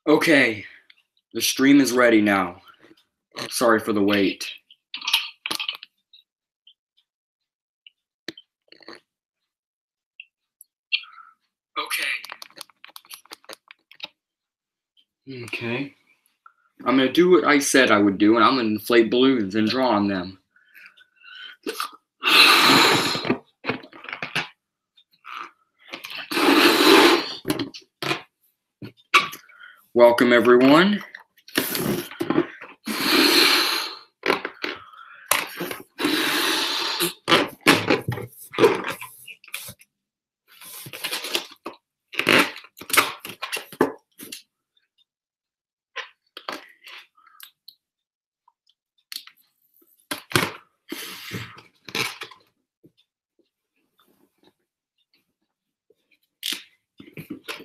Okay, the stream is ready now. Sorry for the wait. Okay. I'm gonna do what I said I would do, and I'm gonna inflate balloons and draw on them. Welcome, everyone.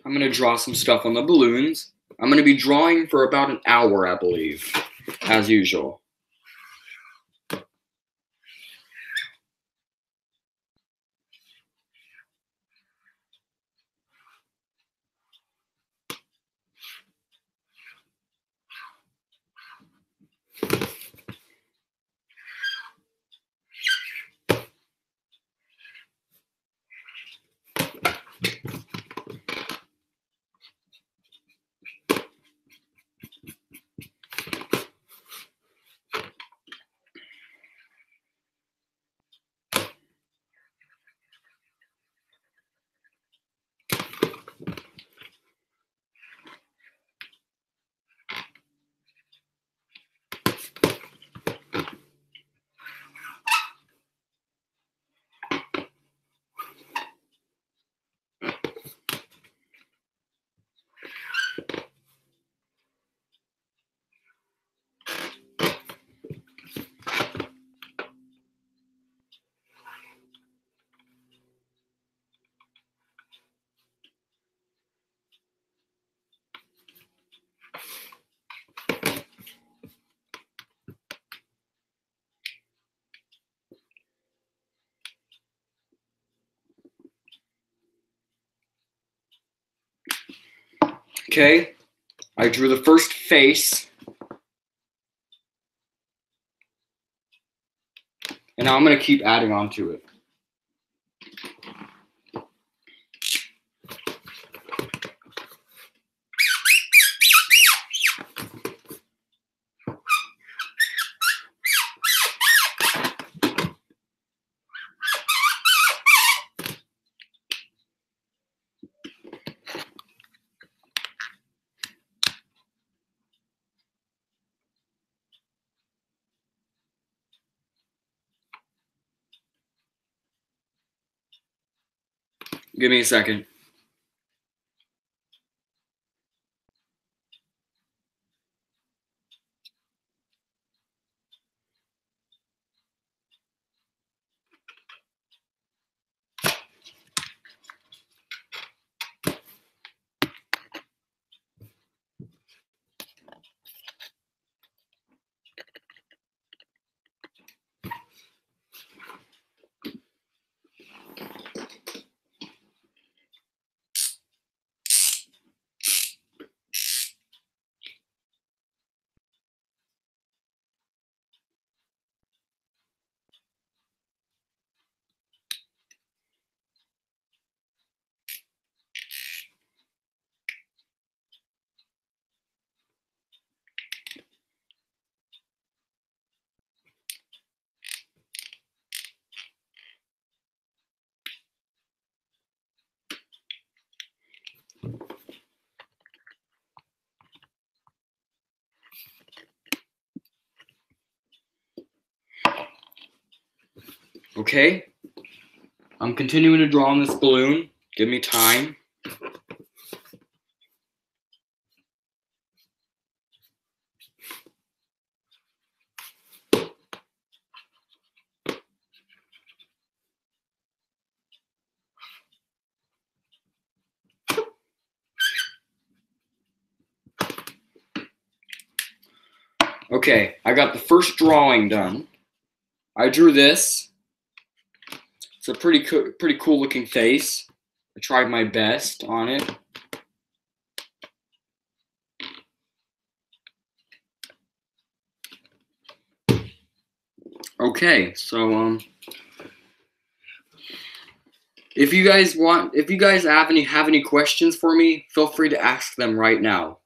I'm gonna draw some stuff on the balloons. I'm gonna be drawing for about an hour, I believe, as usual. Okay, I drew the first face. And now I'm gonna keep adding on to it. Give me a second. Okay, I'm continuing to draw on this balloon. Give me time. Okay, I got the first drawing done. I drew this. It's a pretty cool looking face. I tried my best on it. Okay, so if you guys have any questions for me, feel free to ask them right now.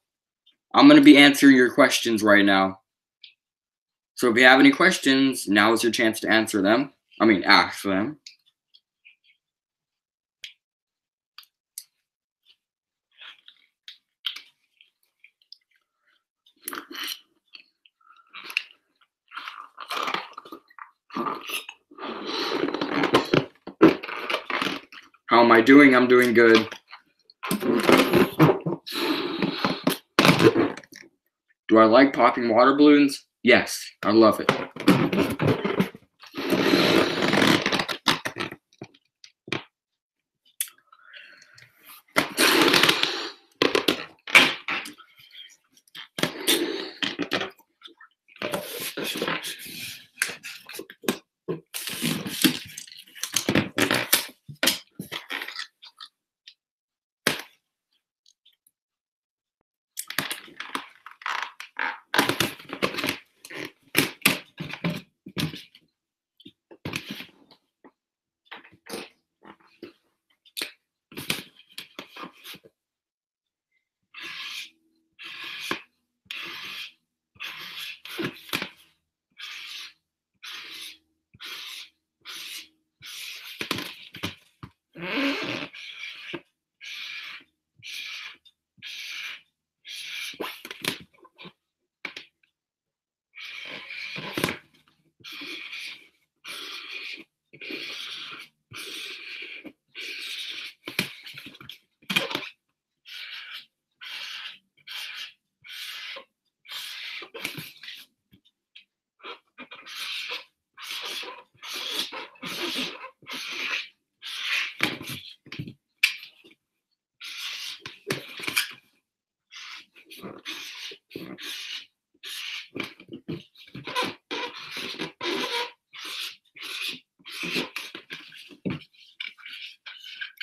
I'm gonna be answering your questions right now. So if you have any questions, now is your chance to answer them. Ask them. How am I doing? I'm doing good. Do I like popping water balloons? Yes, I love it.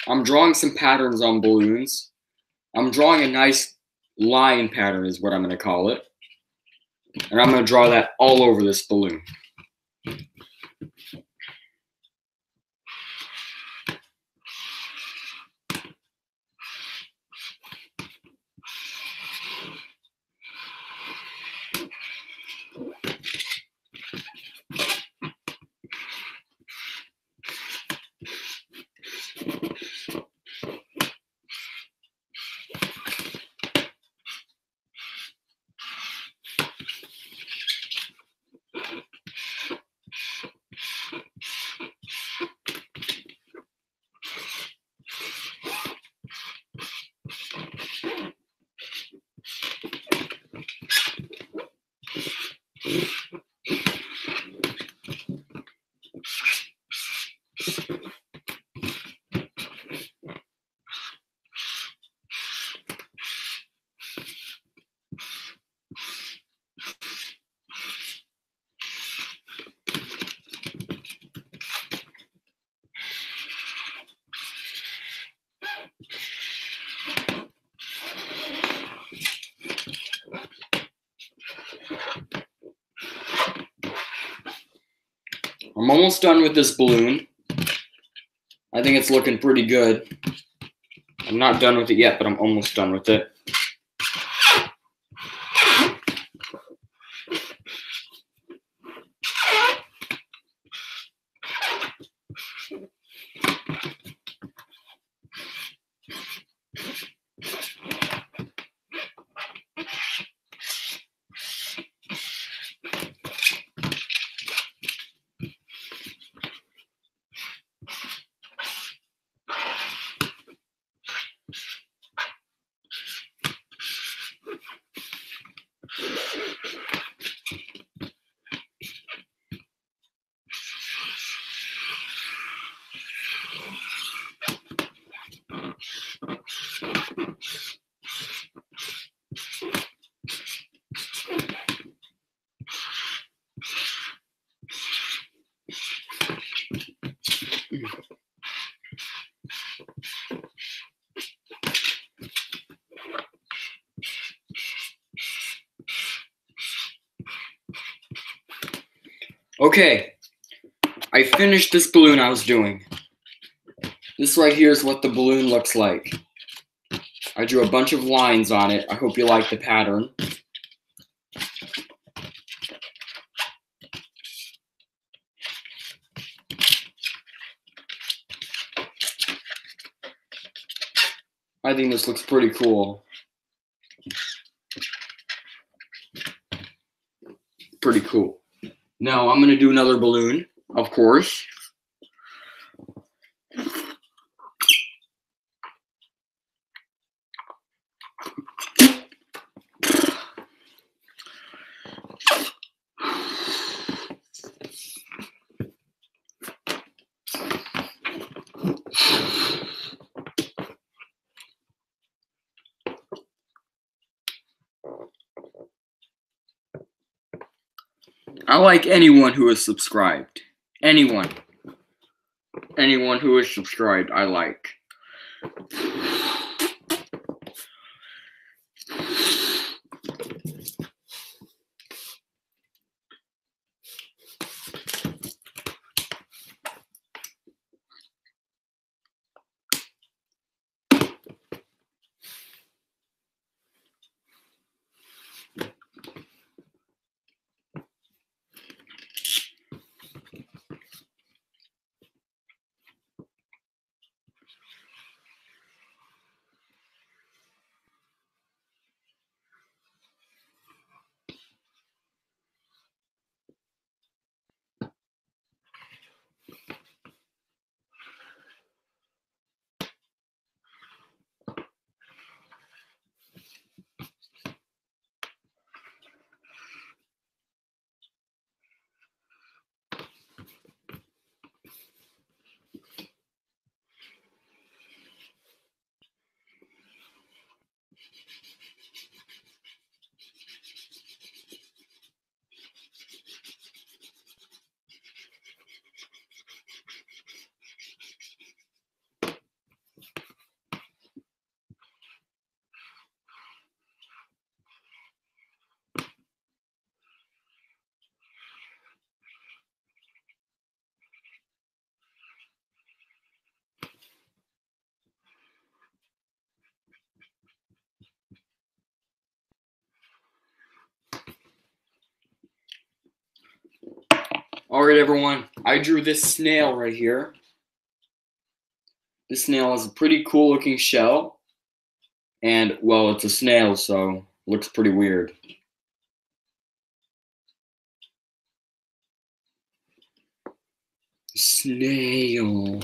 I'm drawing some patterns on balloons. I'm drawing a nice line pattern is what I'm going to call it. And I'm going to draw that all over this balloon. I'm almost done with this balloon. I think it's looking pretty good. I'm not done with it yet, but I'm almost done with it. Okay, I finished this balloon I was doing. This right here is what the balloon looks like. I drew a bunch of lines on it. I hope you like the pattern. I think this looks pretty cool. Pretty cool. Now I'm gonna do another balloon, of course. I like anyone who is subscribed. Anyone. Anyone who is subscribed, I like. Alright everyone, I drew this snail right here. This snail has a pretty cool looking shell. And, well, it's a snail, so it looks pretty weird. Snail.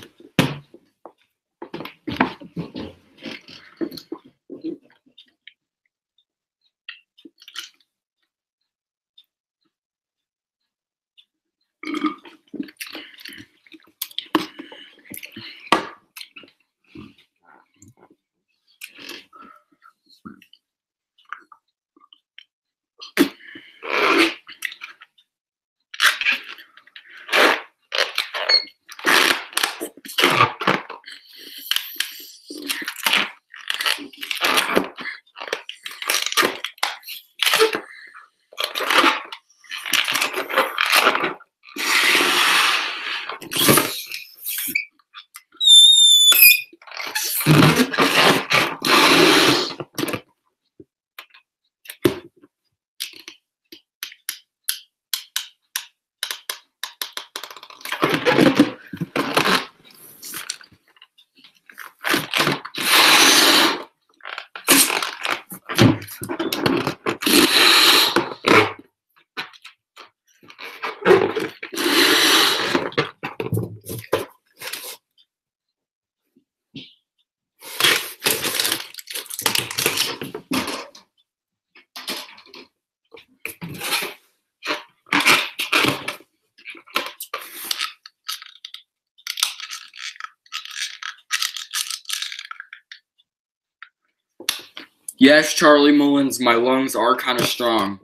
Yes, Charlie Mullins, my lungs are kind of strong.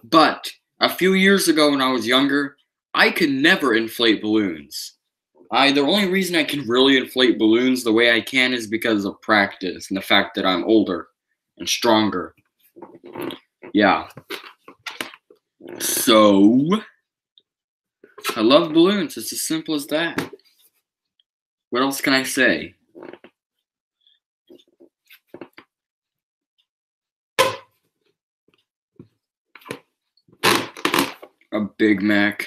But a few years ago when I was younger, I could never inflate balloons. The only reason I can really inflate balloons the way I can is because of practice and the fact that I'm older and stronger. Yeah. So, I love balloons. It's as simple as that. What else can I say? A Big Mac.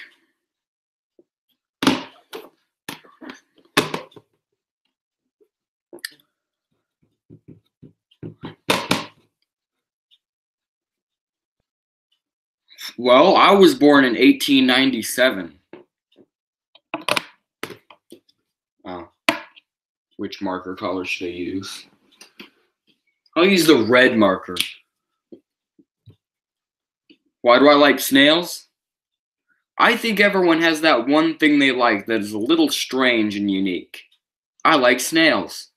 Well, I was born in 1897. Which marker color should I use? I'll use the red marker. Why do I like snails? I think everyone has that one thing they like that is a little strange and unique. I like snails.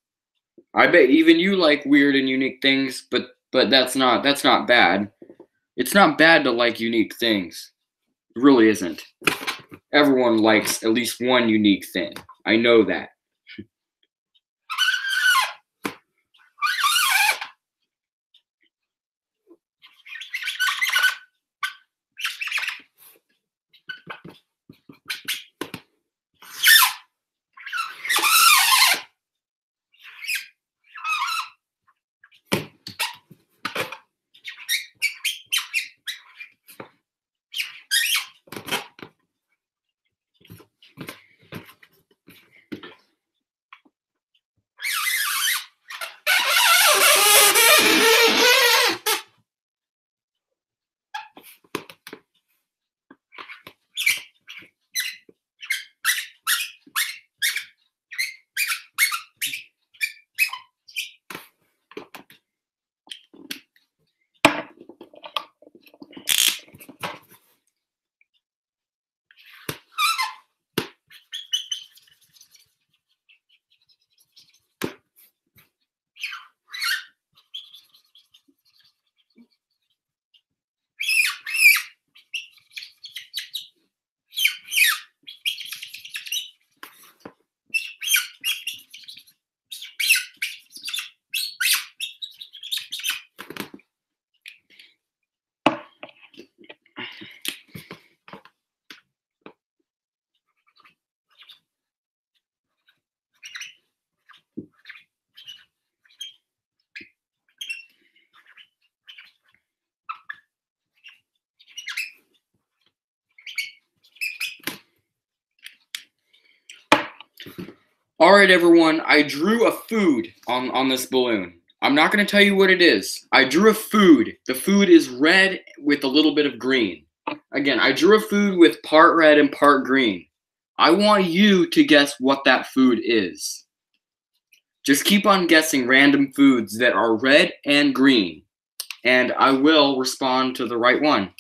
I bet even you like weird and unique things, but that's not bad. It's not bad to like unique things. It really isn't. Everyone likes at least one unique thing. I know that. Alright everyone, I drew a food on this balloon. I'm not going to tell you what it is. I drew a food. The food is red with a little bit of green. Again, I drew a food with part red and part green. I want you to guess what that food is. Just keep on guessing random foods that are red and green, and I will respond to the right one.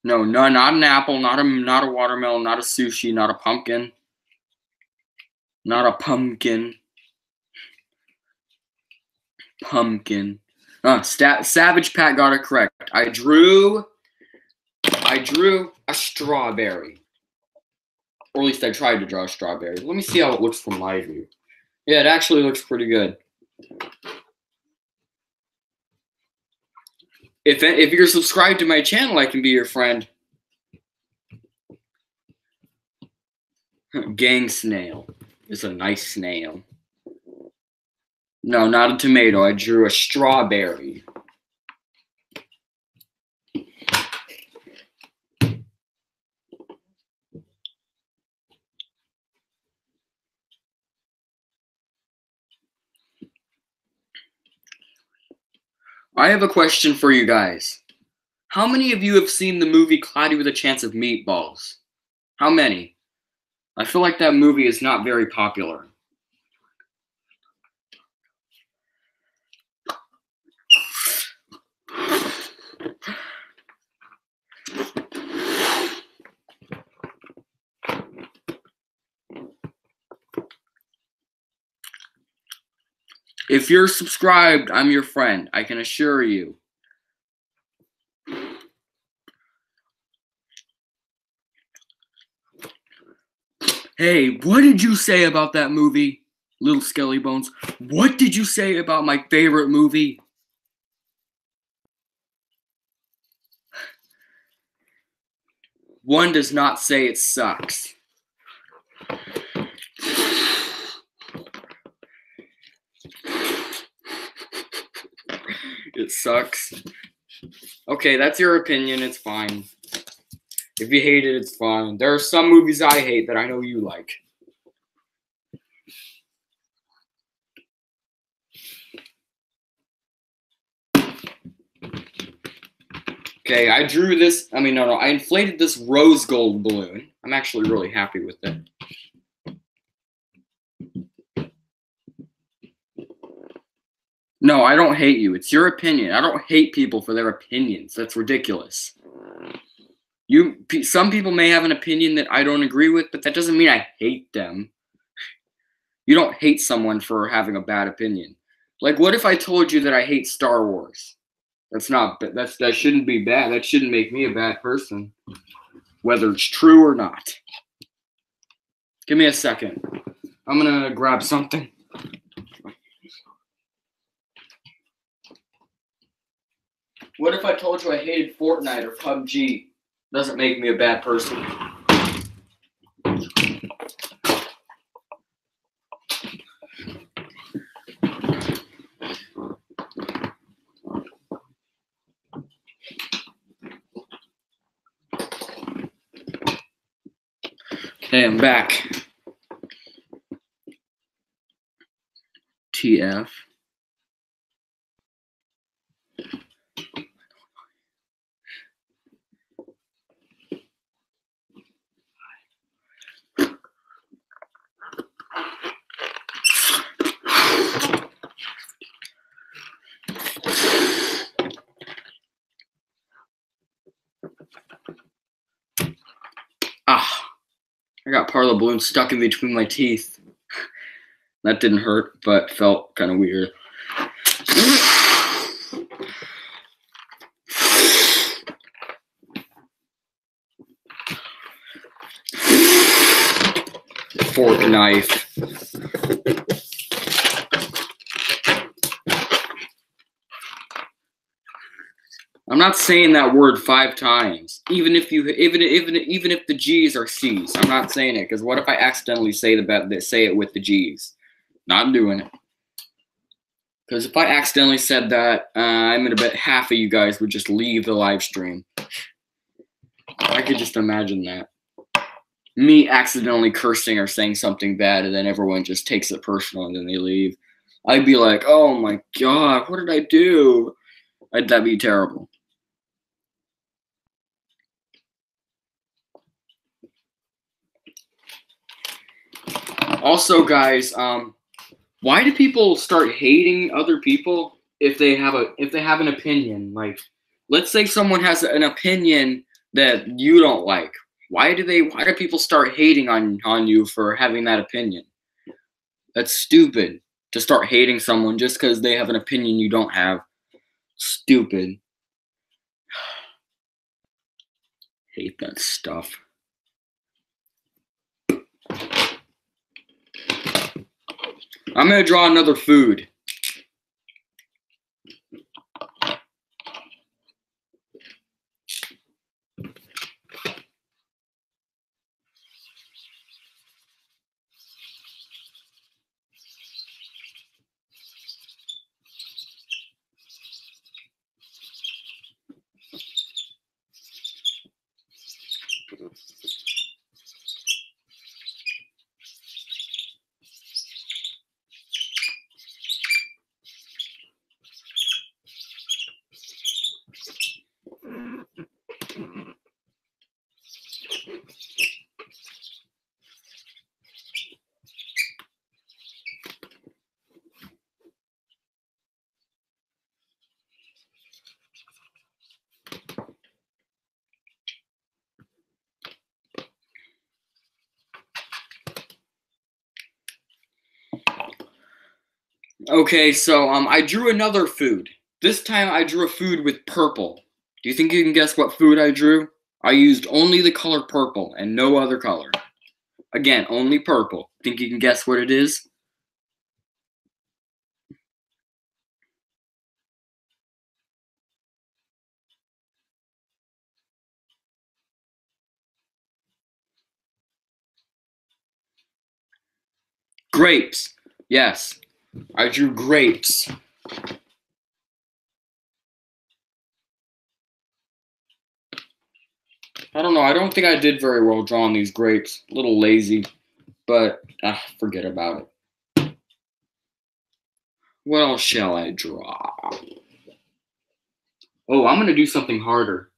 No, not an apple, not a watermelon, not a sushi, not a pumpkin. Not a pumpkin. Pumpkin. Savage Pat got it correct. I drew a strawberry. Or at least I tried to draw a strawberry. Let me see how it looks from my view. Yeah, it actually looks pretty good. If you're subscribed to my channel, I can be your friend. Gang snail. It's a nice snail. No, not a tomato. I drew a strawberry. I have a question for you guys. How many of you have seen the movie Cloudy with a Chance of Meatballs? How many? I feel like that movie is not very popular. If you're subscribed, I'm your friend. I can assure you. Hey, what did you say about that movie, Little Skelly Bones? What did you say about my favorite movie? One does not say it sucks. It sucks. Okay, that's your opinion. It's fine. If you hate it, it's fine. There are some movies I hate that I know you like. Okay, I drew this. I mean, no, I inflated this rose gold balloon. I'm actually really happy with it. No, I don't hate you. It's your opinion. I don't hate people for their opinions. That's ridiculous. Some people may have an opinion that I don't agree with, but that doesn't mean I hate them. You don't hate someone for having a bad opinion. Like, what if I told you that I hate Star Wars? That shouldn't be bad. That shouldn't make me a bad person, whether it's true or not. Give me a second. I'm gonna grab something. What if I told you I hated Fortnite or PUBG? Doesn't make me a bad person. Okay, I'm back. TF. I got part of the balloon stuck in between my teeth. That didn't hurt, but felt kind of weird. Fork knife. I'm not saying that word 5 times. Even if the G's are C's, I'm not saying it. Because what if I accidentally say it with the G's? Not doing it. Because if I accidentally said that, I'm gonna bet half of you guys would just leave the live stream. I could just imagine that. Me accidentally cursing or saying something bad, and then everyone just takes it personal, and then they leave. I'd be like, oh my god, what did I do? That'd be terrible. Also, guys, why do people start hating other people if they have an opinion? Like, let's say someone has an opinion that you don't like. Why do people start hating on you for having that opinion? That's stupid to start hating someone just because they have an opinion you don't have. Stupid. Hate that stuff. I'm gonna draw another food. Okay, so I drew another food. This time I drew a food with purple. Do you think you can guess what food I drew? I used only the color purple and no other color. Again, only purple. Think you can guess what it is? Grapes. Yes, I drew grapes. I don't know. I don't think I did very well drawing these grapes. A little lazy, but forget about it. What else shall I draw? Oh, I'm going to do something harder.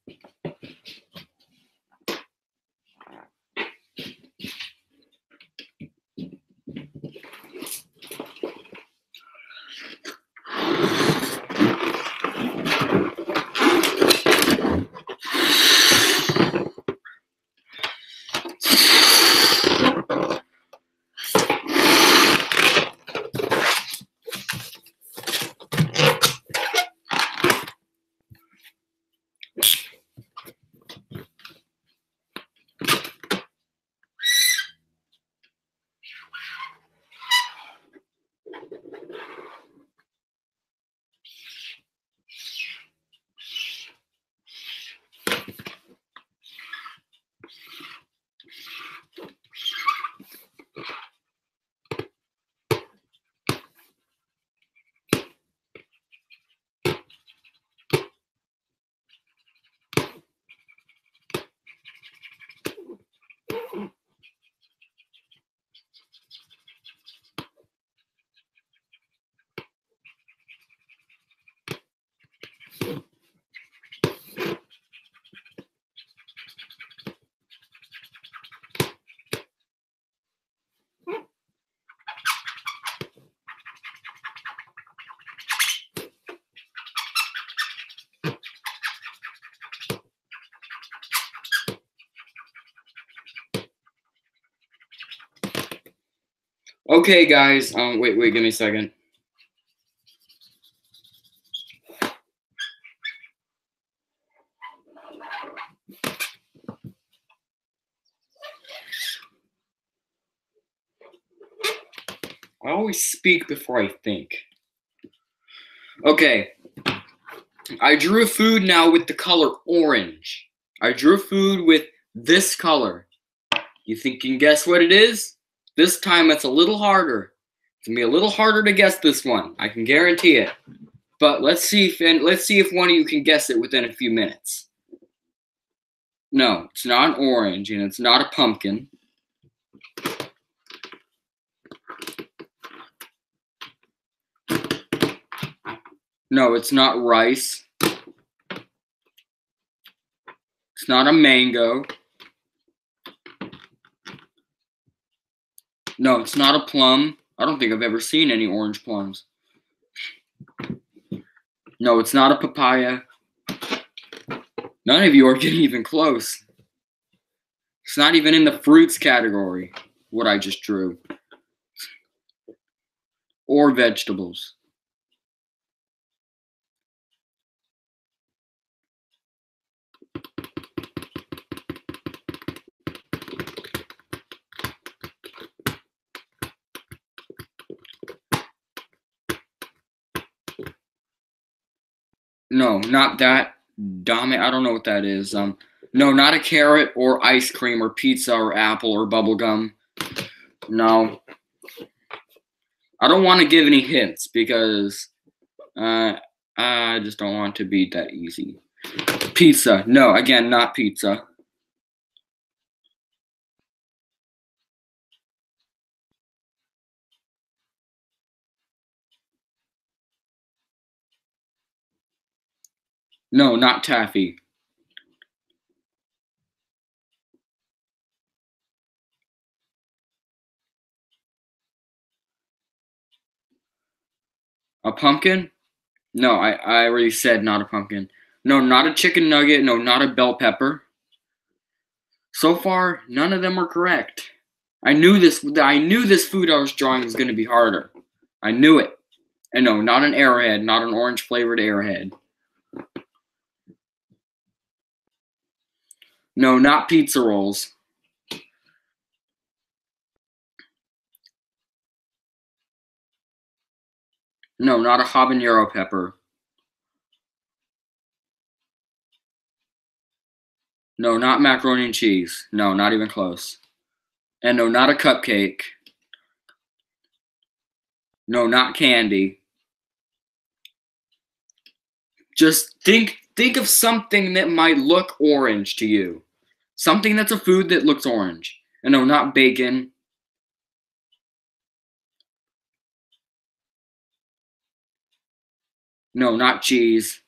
Okay, guys. Wait, give me a second. I always speak before I think. Okay. I drew a food now with the color orange. I drew a food with this color. You think you can guess what it is? This time it's a little harder. It's gonna be a little harder to guess this one. I can guarantee it. But let's see if one of you can guess it within a few minutes. No, it's not an orange, and it's not a pumpkin. No, it's not rice. It's not a mango. No, it's not a plum. I don't think I've ever seen any orange plums. No, it's not a papaya. None of you are getting even close. It's not even in the fruits category, what I just drew. Or vegetables. No, not that. Damn it, I don't know what that is. No, not a carrot or ice cream or pizza or apple or bubble gum. No. I don't want to give any hints because I just don't want to be that easy. Pizza. No, again, not pizza. No, not taffy. A pumpkin? No, I already said not a pumpkin. No, not a chicken nugget. No, not a bell pepper. So far, none of them are correct. I knew this food I was drawing was going to be harder. I knew it. And no, not an Arrowhead, not an orange flavored Arrowhead. No, not pizza rolls. No, not a habanero pepper. No, not macaroni and cheese. No, not even close. And no, not a cupcake. No, not candy. Just think of something that might look orange to you. Something that's a food that looks orange. And no, not bacon. No, not cheese.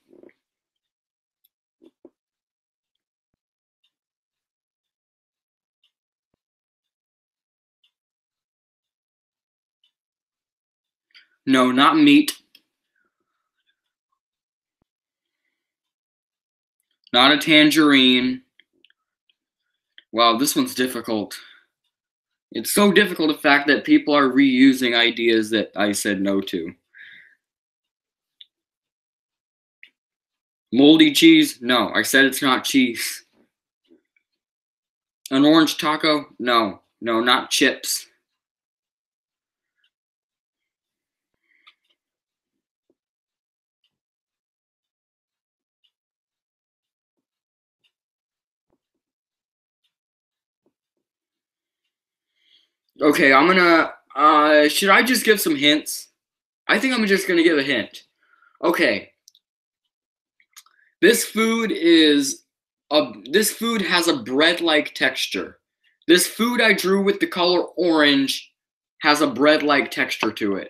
No, not meat. Not a tangerine. Wow, this one's difficult. It's so difficult, the fact that people are reusing ideas that I said no to. Moldy cheese? No, I said it's not cheese. An orange taco? No, no, not chips. Okay, I'm gonna, should I just give some hints? I think I'm just gonna give a hint. Okay, this food has a bread-like texture. This food I drew with the color orange has a bread-like texture to it.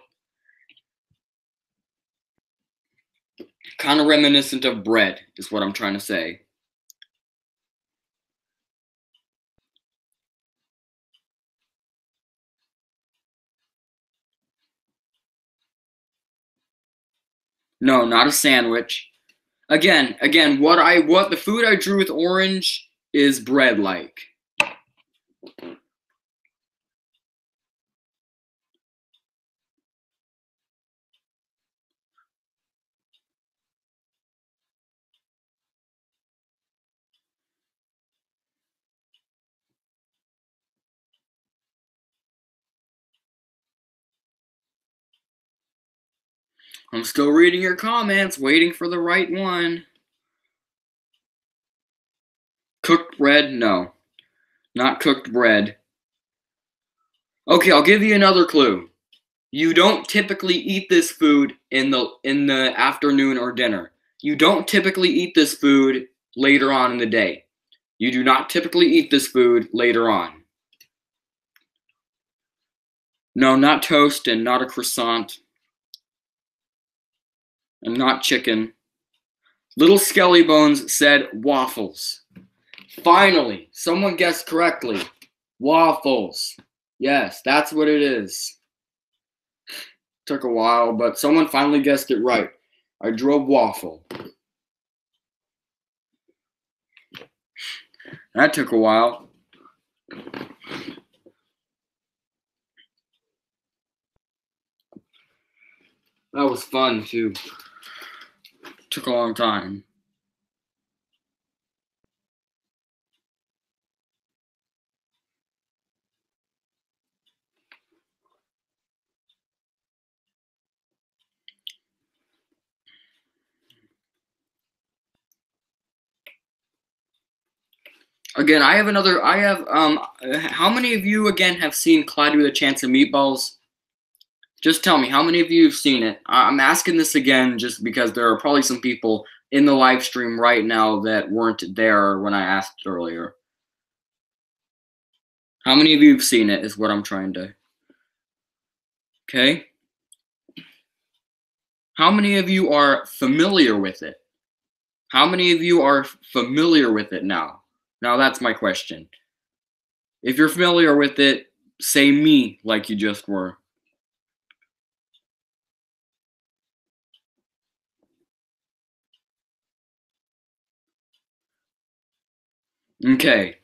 Kind of reminiscent of bread, is what I'm trying to say. No, not a sandwich. Again, what the food I drew with orange is bread-like. I'm still reading your comments, waiting for the right one. Cooked bread? No. Not cooked bread. Okay, I'll give you another clue. You don't typically eat this food in the afternoon or dinner. You don't typically eat this food later on in the day. You do not typically eat this food later on. No, not toast and not a croissant. And not chicken. Little Skelly Bones said waffles. Finally, someone guessed correctly. Waffles. Yes, that's what it is. Took a while, but someone finally guessed it right. I drew a waffle. That took a while. That was fun too. Took a long time. Again, how many of you again have seen Cloudy with a Chance of Meatballs? Just tell me, how many of you have seen it? I'm asking this again just because there are probably some people in the live stream right now that weren't there when I asked earlier. How many of you have seen it is what I'm trying to... Okay. How many of you are familiar with it? How many of you are familiar with it now? Now that's my question. If you're familiar with it, say me like you just were. Okay.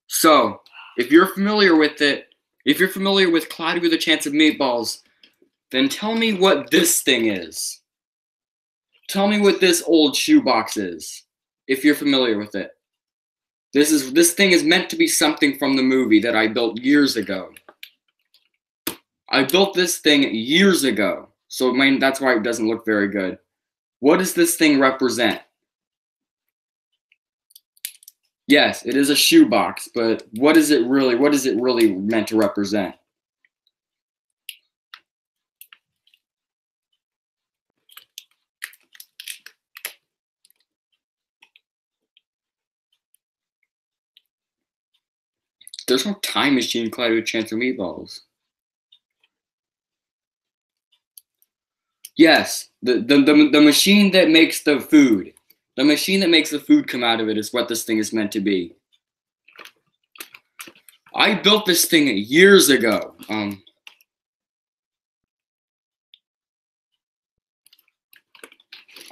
So, if you're familiar with it, if you're familiar with Cloudy with a Chance of Meatballs, then tell me what this thing is. Tell me what this old shoebox is, if you're familiar with it. This thing is meant to be something from the movie that I built years ago. I built this thing years ago, so that's why it doesn't look very good. What does this thing represent? Yes, it is a shoebox, but what is it really meant to represent? There's no time machine collided with Chance of Meatballs. Yes, the machine that makes the food. The machine that makes the food come out of it is what this thing is meant to be. I built this thing years ago.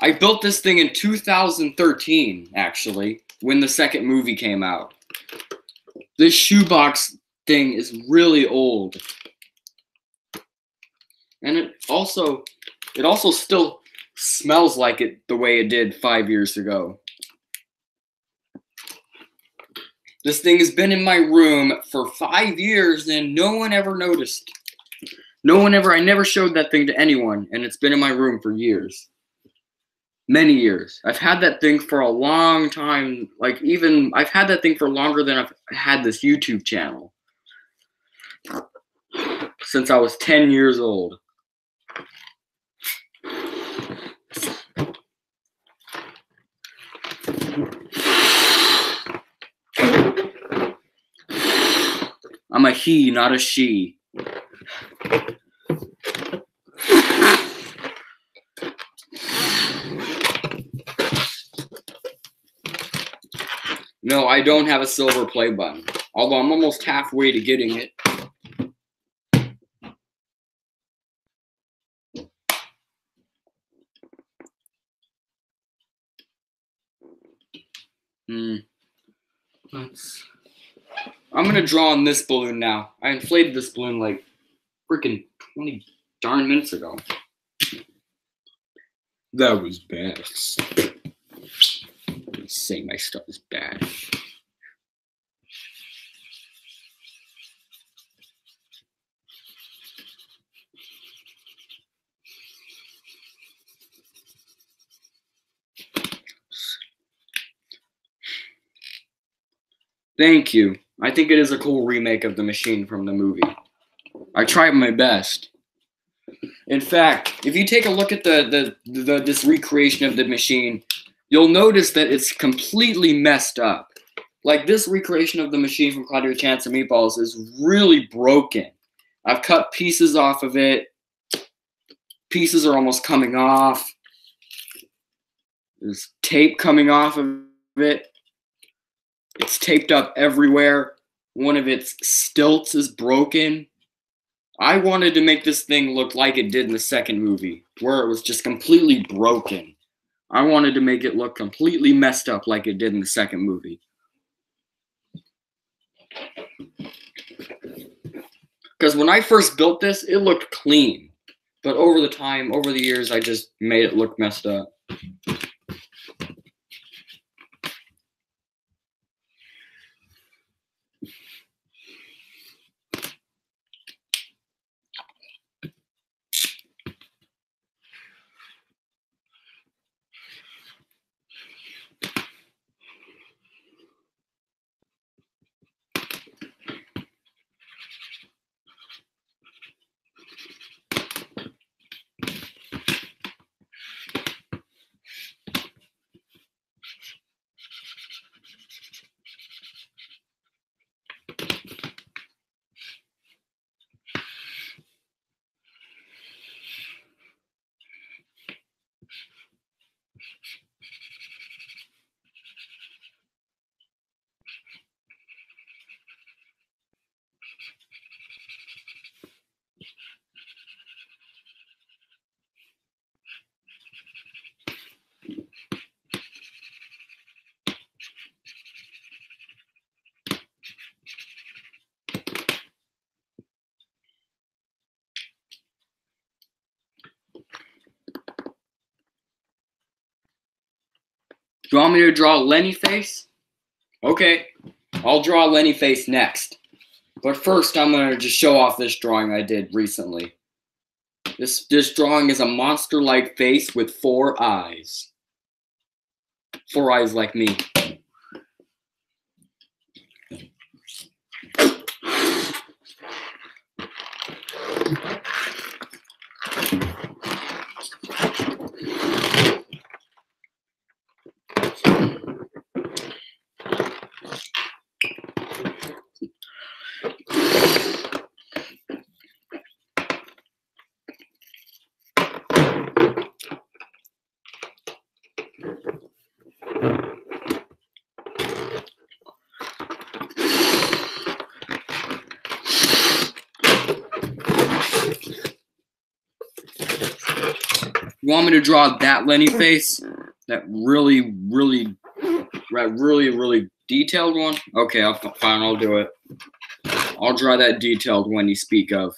I built this thing in 2013, actually, when the second movie came out. This shoebox thing is really old. And it also still smells like it the way it did 5 years ago. This thing has been in my room for 5 years and no one ever noticed. I never showed that thing to anyone, and it's been in my room for years. Many years. I've had that thing for a long time. I've had that thing for longer than I've had this YouTube channel. Since I was 10 years old. I'm a he, not a she. No, I don't have a silver play button. Although I'm almost halfway to getting it. I'm gonna draw on this balloon now. I inflated this balloon like freaking 20 darn minutes ago. That was bad. Say my stuff is bad. Thank you. I think it is a cool remake of the machine from the movie. I tried my best. In fact, if you take a look at this recreation of the machine, you'll notice that it's completely messed up. Like, this recreation of the machine from Cloudy with Chance of Meatballs is really broken. I've cut pieces off of it. Pieces are almost coming off. There's tape coming off of it. It's taped up everywhere. One of its stilts is broken. I wanted to make this thing look like it did in the second movie, where it was just completely broken. I wanted to make it look completely messed up like it did in the second movie. Because when I first built this, it looked clean. But over the years, I just made it look messed up. Do you want me to draw Lenny face? Okay, I'll draw Lenny face next. But first, I'm going to just show off this drawing I did recently. This drawing is a monster-like face with 4 eyes. 4 eyes like me. You want me to draw that Lenny face? That really detailed one? Okay, fine, I'll do it. I'll draw that detailed one you speak of.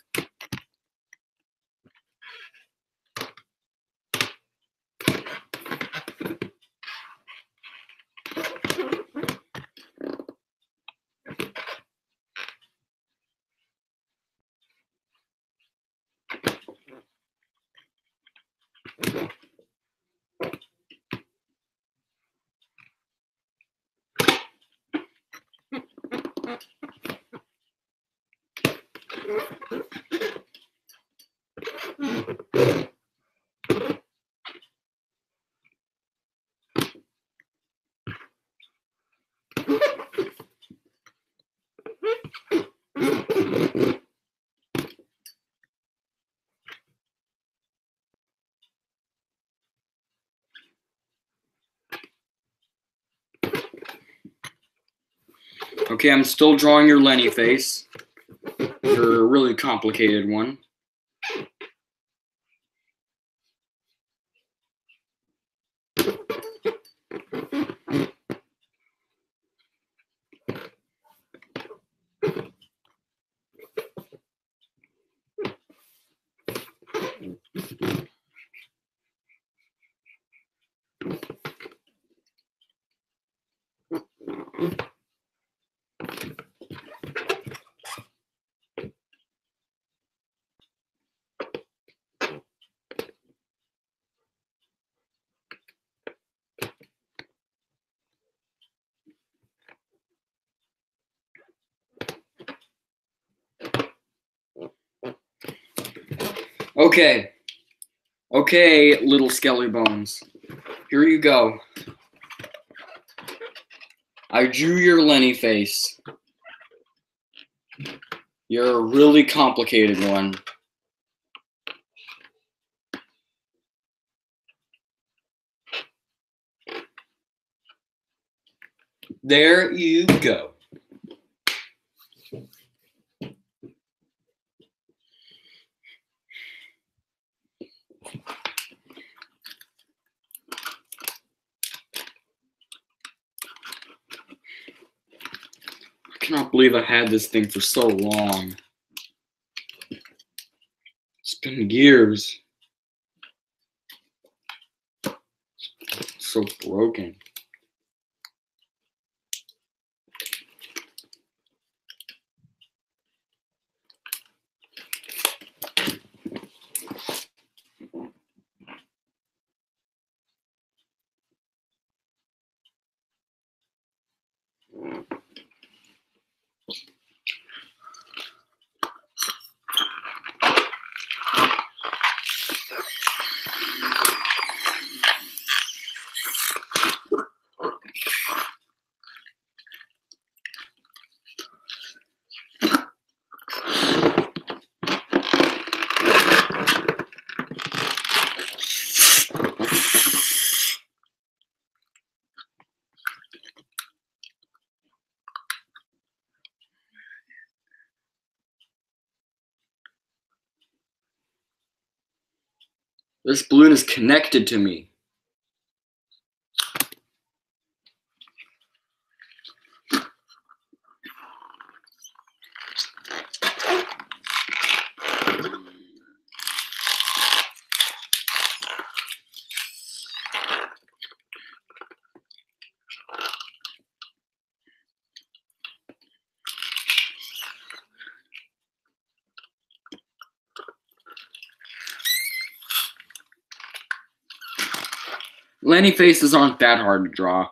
Okay, I'm still drawing your Lenny face. You're a really complicated one. Okay, little Skelly Bones. Here you go. I drew your Lenny face. You're a really complicated one. There you go. I cannot believe I had this thing for so long. It's been years. It's so broken. This balloon is connected to me. Lenny faces aren't that hard to draw.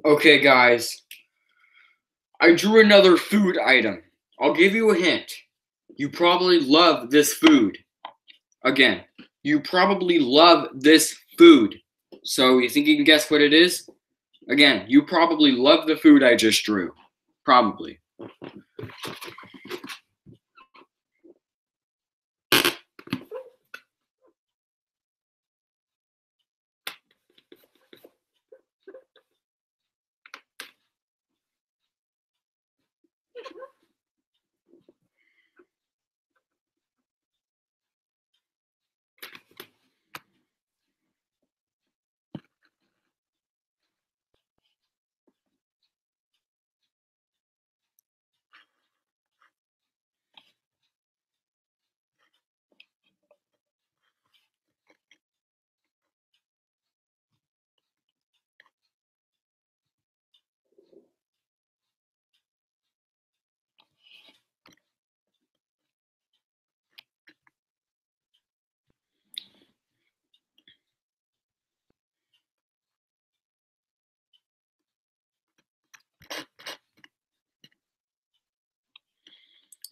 Okay, guys. I drew another food item. I'll give you a hint. You probably love this food. Again, you probably love this food. So you think you can guess what it is? Again, you probably love the food I just drew. Probably.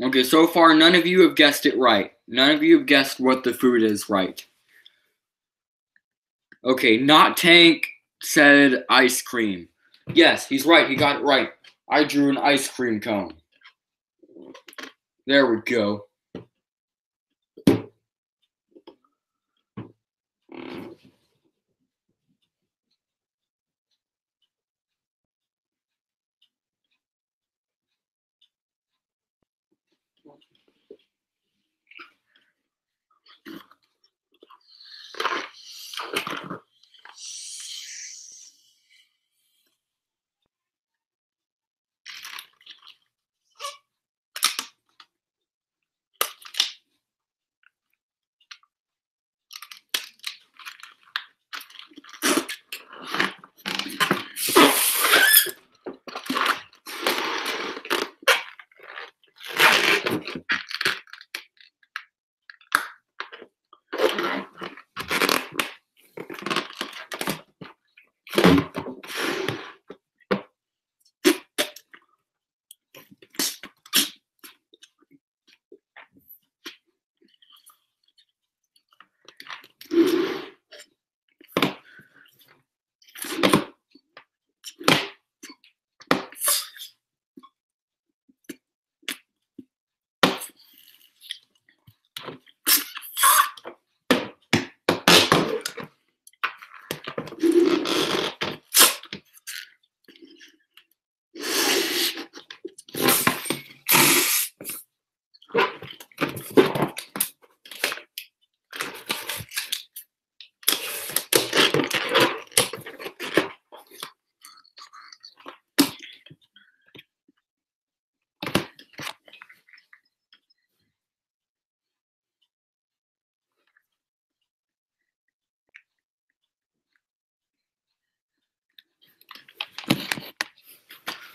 Okay, so far none of you have guessed it right. None of you have guessed what the food is right. Okay, Not Tank said ice cream. Yes, he's right. He got it right. I drew an ice cream cone. There we go.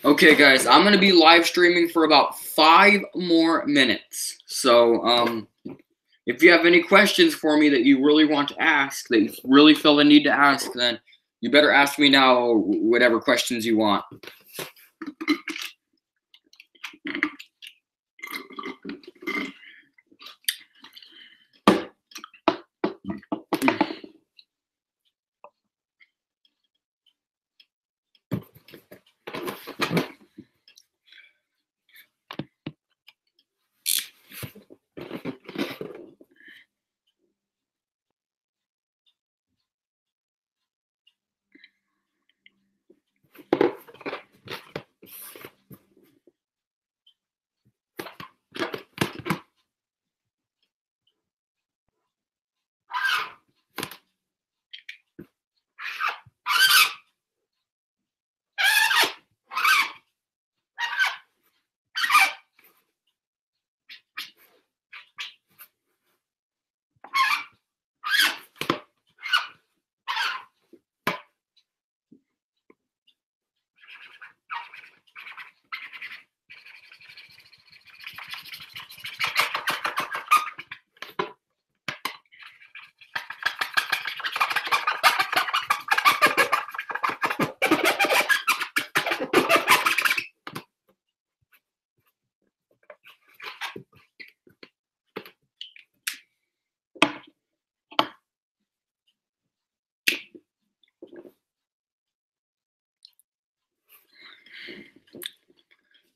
Okay, guys, I'm gonna be live streaming for about 5 more minutes. So, if you have any questions for me that you really want to ask, that you really feel the need to ask, then you better ask me now, or whatever questions you want.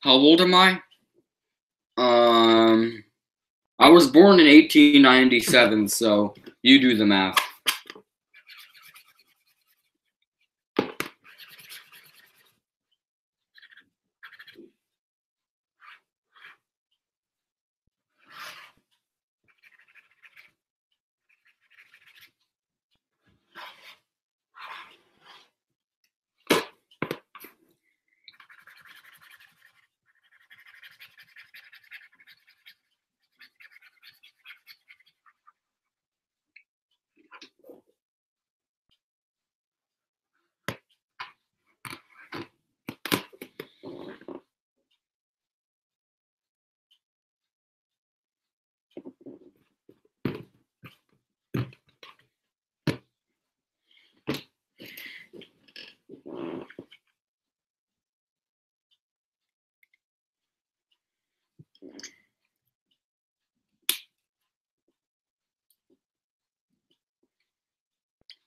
How old am I? I was born in 1897, so you do the math.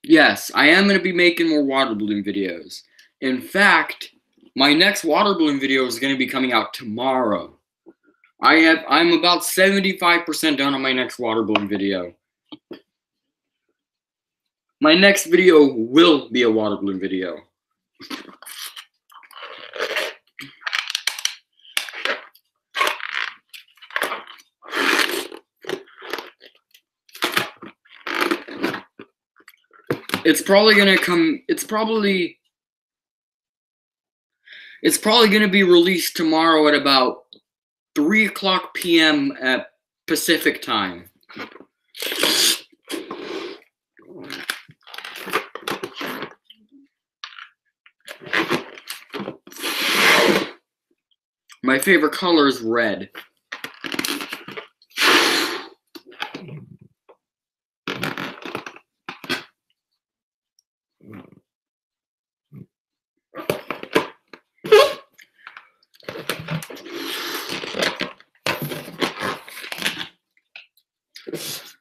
Yes, I am going to be making more water balloon videos. In fact, my next water balloon video is going to be coming out tomorrow. I'm about 75% done on my next water balloon video. My next video will be a water balloon video. It's probably gonna be released tomorrow at about 3:00 p.m. at Pacific time. My favorite color is red.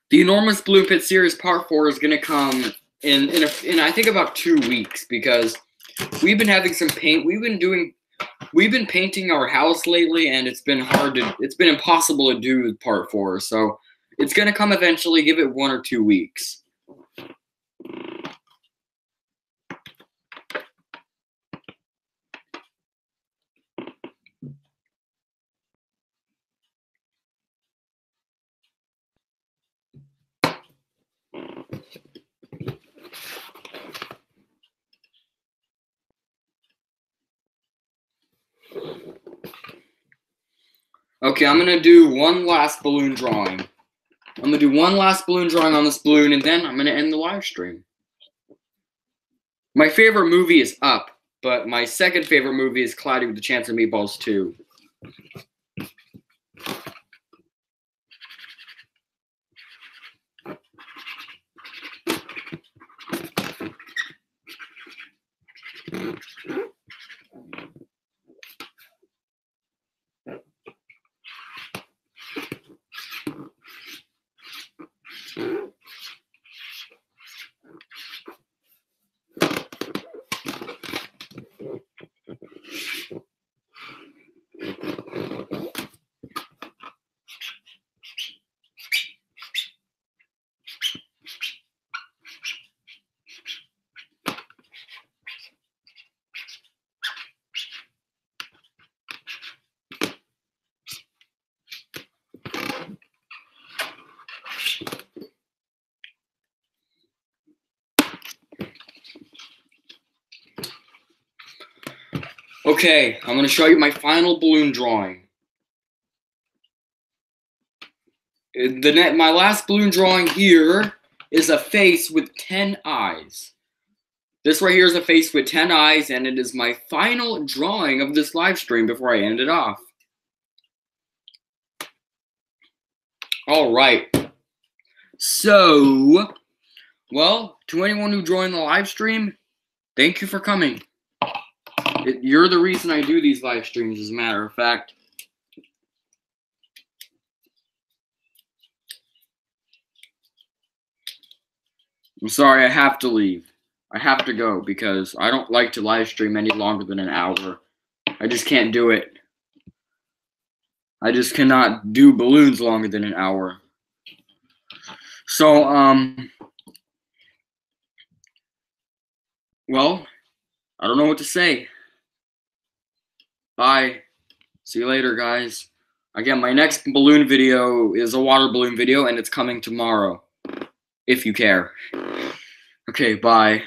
The Enormous Balloon Pit series part 4 is gonna come in I think about 2 weeks, because we've been having some paint. We've been painting our house lately, and it's been impossible to do part 4. So it's gonna come eventually. Give it 1 or 2 weeks. Okay, I'm gonna do one last balloon drawing. I'm gonna do one last balloon drawing on this balloon, and then I'm gonna end the live stream. My favorite movie is Up, but my second favorite movie is Cloudy with a Chance of Meatballs 2. Okay, I'm gonna show you my final balloon drawing. My last balloon drawing here is a face with 10 eyes. This right here is a face with 10 eyes, and it is my final drawing of this live stream before I end it off. All right. So, well, to anyone who joined the live stream, thank you for coming. You're the reason I do these live streams, as a matter of fact. I'm sorry, I have to leave. I have to go because I don't like to live stream any longer than an hour. I just can't do it. I just cannot do balloons longer than an hour. So, well, I don't know what to say. Bye. See you later, guys. Again, my next balloon video is a water balloon video, and it's coming tomorrow, if you care. Okay, bye.